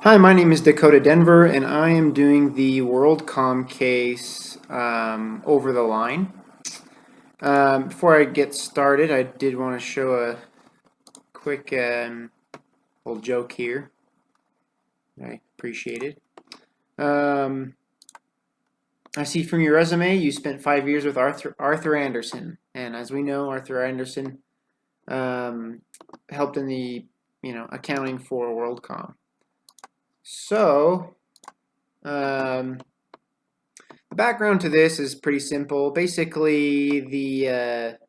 Hi, my name is Dakota Denver, and I am doing the WorldCom case over the line. Before I get started, I did want to show a quick little joke here. I appreciate it. I see from your resume you spent 5 years with Arthur Anderson, and as we know, Arthur Anderson helped in the accounting for WorldCom. So, the background to this is pretty simple. Basically, the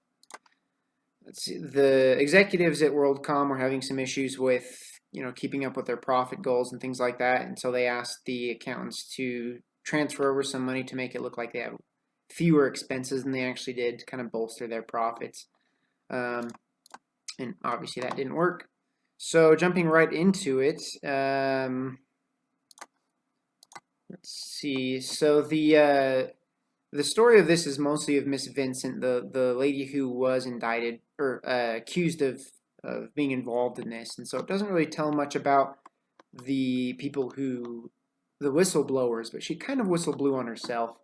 executives at WorldCom were having some issues with keeping up with their profit goals and things like that, and so they asked the accountants to transfer over some money to make it look like they have fewer expenses than they actually did to kind of bolster their profits. And obviously that didn't work. So jumping right into it. Let's see. So the story of this is mostly of Miss Vincent, the lady who was indicted or accused of being involved in this, and so it doesn't really tell much about the people the whistleblowers, but she kind of whistleblew on herself,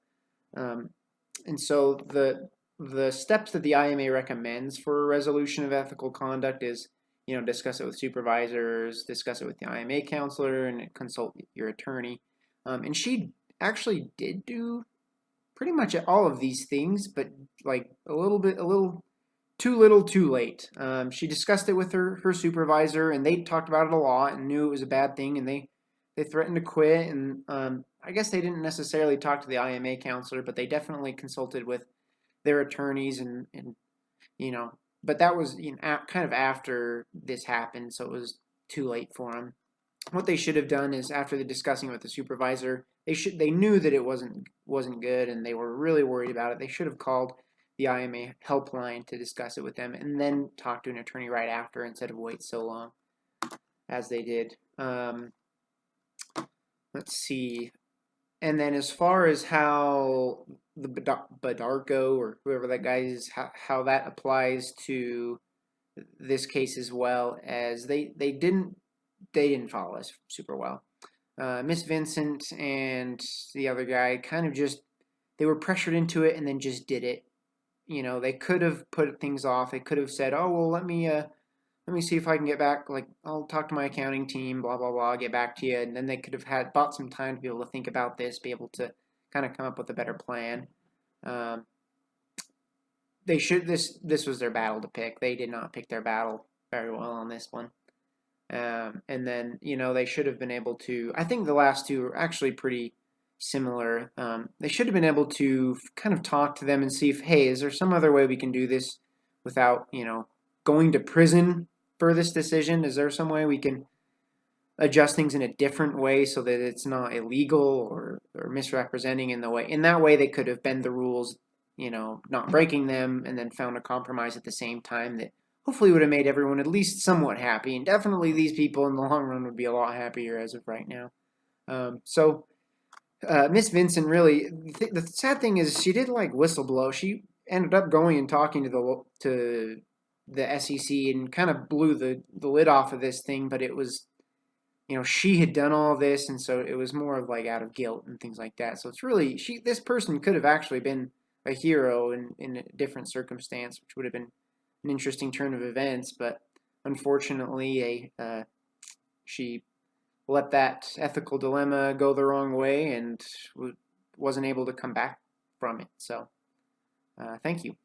and so the steps that the IMA recommends for a resolution of ethical conduct is discuss it with supervisors, discuss it with the IMA counselor, and consult your attorney. And she actually did do pretty much all of these things, but like a little too little too late. She discussed it with her supervisor, and they talked about it a lot and knew it was a bad thing, and they threatened to quit. And I guess they didn't necessarily talk to the IMA counselor, but they definitely consulted with their attorneys, and but that was kind of after this happened, so it was too late for them. What they should have done is, after the discussing with the supervisor, they knew that it wasn't good, and they were really worried about it. They should have called the IMA helpline to discuss it with them, and then talk to an attorney right after instead of wait so long as they did. Let's see. And then as far as how the Badarko or whoever that guy is, how that applies to this case, as well, as they didn't follow us super well. Miss Vincent and the other guy kind of they were pressured into it and then just did it. They could have put things off. They could have said, "Oh well, let me see if I can get back. Like, I'll talk to my accounting team, blah blah blah, get back to you." And then they could have bought some time to be able to think about this, be able to kind of come up with a better plan. They should. This was their battle to pick. They did not pick their battle very well on this one. And then they should have been able to. I think the last two are actually pretty similar. They should have been able to kind of talk to them and see if, hey, is there some other way we can do this without going to prison for this decision? Is there some way we can adjust things in a different way so that it's not illegal or misrepresenting in that way they could have bent the rules, not breaking them, and then found a compromise at the same time that hopefully would have made everyone at least somewhat happy, and definitely these people in the long run would be a lot happier as of right now. Miss Vincent, really, the sad thing is she did like whistleblow. She ended up going and talking to the SEC and kind of blew the lid off of this thing, but it was, she had done all this, and so it was more of like out of guilt and things like that. So it's really, this person could have actually been a hero in a different circumstance, which would have been an interesting turn of events, but unfortunately, she let that ethical dilemma go the wrong way and wasn't able to come back from it. So, thank you.